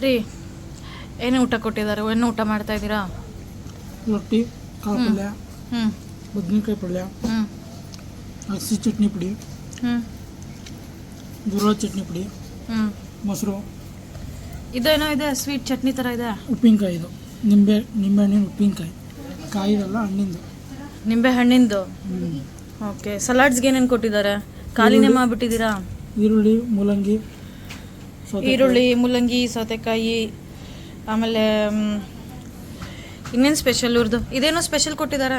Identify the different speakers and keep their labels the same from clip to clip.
Speaker 1: ರೀ ಏನು ಊಟ ಕೊಟ್ಟಿದ್ದಾರೆ? ಏನು ಊಟ ಮಾಡ್ತಾ ಇದ್ದೀರಾ?
Speaker 2: ರೊಟ್ಟಿ, ಕಾಳು ಪಲ್ಯ,
Speaker 1: ಹ್ಞೂ
Speaker 2: ಬದ್ನೆಕಾಯಿ ಪಲ್ಯ,
Speaker 1: ಹ್ಞೂ
Speaker 2: ಹಸಿ ಚಟ್ನಿ ಪುಡಿ,
Speaker 1: ಹ್ಞೂ
Speaker 2: ಗುರ ಚಟ್ನಿ ಪುಡಿ,
Speaker 1: ಹ್ಞೂ
Speaker 2: ಮೊಸರು,
Speaker 1: ಇದೇನೋ ಇದೆ, ಸ್ವೀಟ್ ಚಟ್ನಿ ಥರ ಇದೆ.
Speaker 2: ಉಪ್ಪಿನಕಾಯಿ. ಇದು ನಿಂಬೆಹಣ್ಣಿನ ಉಪ್ಪಿನಕಾಯಿ. ಕಾಯಿದಲ್ಲ, ಹಣ್ಣಿಂದು.
Speaker 1: ನಿಂಬೆ ಹಣ್ಣಿಂದು. ಓಕೆ. ಸಲಾಡ್ಸ್ಗೆ ಏನೇನು ಕೊಟ್ಟಿದ್ದಾರೆ? ಖಾಲಿನೇ ಮಾಡಿಬಿಟ್ಟಿದ್ದೀರಾ?
Speaker 2: ಈರುಳ್ಳಿ,
Speaker 1: ಮೂಲಂಗಿ, ಸೌತೆಕಾಯಿ, ಆಮೇಲೆ ಇನ್ನೇನು ಸ್ಪೆಷಲ್ ಇವ್ರದ್ದು? ಇದೇನೋ ಸ್ಪೆಷಲ್ ಕೊಟ್ಟಿದ್ದಾರೆ.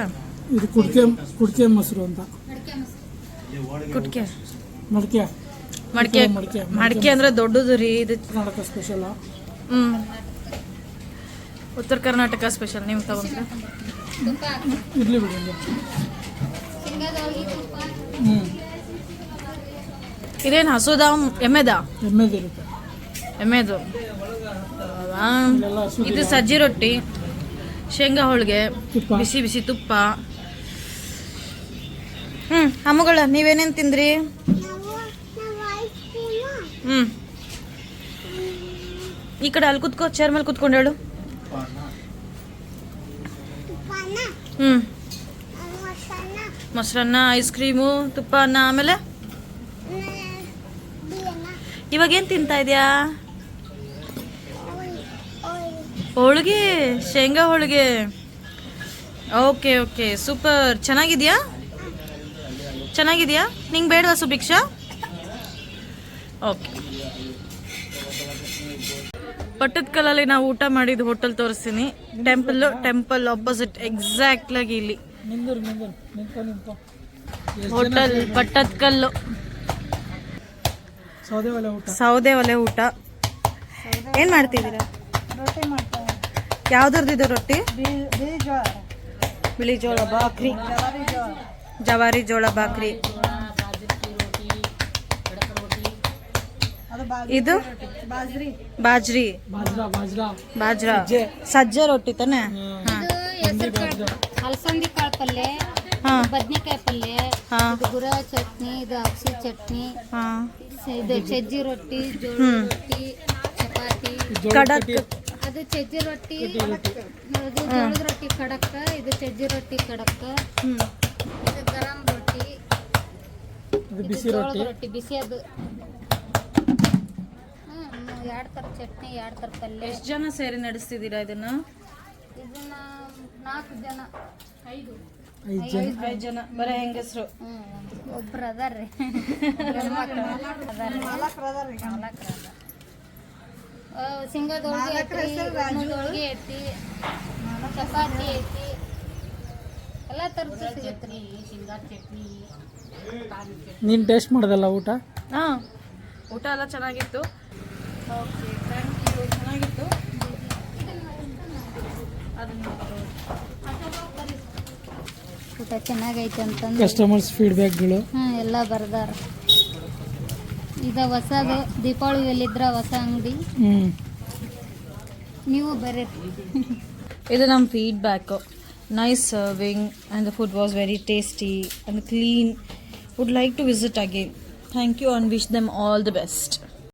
Speaker 2: ಇದು ಕುಡ್ಕೆ ಮೊಸರು ಅಂತ.
Speaker 1: ಕುಟ್ಕೆ
Speaker 2: ಮಡಿಕೆ
Speaker 1: ಮಡಿಕೆ ಅಂದರೆ ದೊಡ್ಡದು ರೀ. ಇದು
Speaker 2: ಕರ್ನಾಟಕ ಸ್ಪೆಷಲ್.
Speaker 1: ಉತ್ತರ ಕರ್ನಾಟಕ ಸ್ಪೆಷಲ್. ನೀವು ತಗೊಂಡ್ರೆ
Speaker 2: ಇರ್ಲಿ ಬಿಡಿ.
Speaker 1: ಇದೇನು ಹಸುದ ಎಮ್ಮೆದ?
Speaker 2: ಎಮ್ಮೆದಿರುತ್ತೆ.
Speaker 1: ಎಮ್ಮೆದು. ಇದು ಸಜ್ಜಿ ರೊಟ್ಟಿ, ಶೇಂಗಾ ಹೋಳಿಗೆ, ಬಿಸಿ ಬಿಸಿ ತುಪ್ಪ. ಅಮ್ಮಗಳ ನೀವೇನೇನು ತಿಂದ್ರಿ? ಈ ಕಡೆ ಅಲ್ಲಿ ಕುತ್ಕೋ, ಚೇರ್ ಮೇಲೆ ಕುತ್ಕೊಂಡು ಹೇಳು. ಮೊಸರನ್ನ, ಐಸ್ ಕ್ರೀಮು, ತುಪ್ಪ, ಅನ್ನ. ಆಮೇಲೆ ಇವಾಗೇನು ತಿಂತಾ ಇದೆಯಾ? ಹೋಳಿಗೆ, ಶೇಂಗಾ ಹೋಳಿಗೆ. Okay okay, super. ಚೆನ್ನಾಗಿದ್ಯಾ? ನಿಂಗೆ ಬೇಡವಾ ಸುಭಿಕ್ಷಾ? ಓಕೆ. ಪಟ್ಟದಕಲ್ಲಲ್ಲಿ ನಾವು ಊಟ ಮಾಡಿದ ಹೋಟೆಲ್ ತೋರಿಸ್ತೀನಿ. ಟೆಂಪಲ್ ಆಪೋಸಿಟ್ ಎಕ್ಸಾಕ್ಟ್ಲಾಗಿ ಇಲ್ಲಿ ಹೋಟೆಲ್ ಪಟ್ಟದಕಲ್ಲು. ಸೌದೆ ಒಲೆ ಊಟ. ಏನು ಮಾಡ್ತಿದ್ದೀರಾ? ಯಾವ್ದ್ರದ್ದು ರೊಟ್ಟಿ? ಬಿಳಿ ಜೋಳ ಬಾಕ್ರಿ, ಜವಾರಿ ಜೋಳ ಬಾಕ್ರಿ. ಇದು ಬಾಜ್ರಾ ಸಜ್ಜೆ ರೊಟ್ಟಿ ತಾನೆ.
Speaker 3: ಅಲಸಂದಿ ಕಾಳು ಪಲ್ಯ, ಬದ್ನೆಕಾಯಿ ಪಲ್ಯ, ಗುರ ಚಟ್ನಿ, ಇದು ಅಕ್ಷಿ ಚಟ್ನಿ, ಇದು ಸಜ್ಜಿ ರೊಟ್ಟಿ, ಜೋಳ ರೊಟ್ಟಿ, ಚಪಾತಿ,
Speaker 1: ಕಡಕ್.
Speaker 3: ಅದು ಸಜ್ಜಿ ರೊಟ್ಟಿ, ಇದು ಜೋಳದ ರೊಟ್ಟಿ ಕಡಕ್, ಇದು ಸಜ್ಜಿ ರೊಟ್ಟಿ ಕಡಕ್, ಇದು ಗರಂ ರೊಟ್ಟಿ,
Speaker 2: ಬಿಸಿ
Speaker 3: ರೊಟ್ಟಿ ಬಿಸಿ. ಅದು 2 ಥರ ಚಟ್ನಿ, 2 ಥರ ಪಲ್ಯ.
Speaker 1: ಎಷ್ಟು ಜನ ಸೇರಿ ನಡೆಸ್ತಿದ್ದೀರಾ ಇದನ್ನ?
Speaker 3: 4 ಜನ,
Speaker 1: 5 ಜನ. ಬರೀ ಹೆಂಗಸರು?
Speaker 3: ಒಬ್ರು ಅದಾರ್ರಿ. ಶೇಂಗಾದ ಹೋಳಿಗೆ ಐತಿ, ಚಪಾತಿ ಐತಿ, ಎಲ್ಲ ಥರದ್ದು ಸಿಗುತ್ತೆ. ಶೇಂಗಾ ಚಟ್ನಿ.
Speaker 2: ನೀನು ಟೇಸ್ಟ್ ಮಾಡೋದಲ್ಲ ಊಟ?
Speaker 1: ಊಟ ಎಲ್ಲ ಚೆನ್ನಾಗಿತ್ತು. Okay, thank you. ಚೆನ್ನಾಗಿತ್ತು.
Speaker 3: ಊಟ ಚೆನ್ನಾಗೈತೆ ಅಂತಂದು
Speaker 2: ಕಸ್ಟಮರ್ಸ್ ಫೀಡ್ಬ್ಯಾಕ್ಗಳು
Speaker 3: ಎಲ್ಲ ಬರ್ದಾರ. ಇದು ಹೊಸದು, ದೀಪಾವಳಿಯಲ್ಲಿದ್ರ ಹೊಸ ಅಂಗಡಿ, ನೀವು ಬರ್ರಿ.
Speaker 1: ಇದು ನಮ್ಮ feedback. Nice serving and the food was very tasty and clean. Would like to visit again. Thank you and wish them all the best.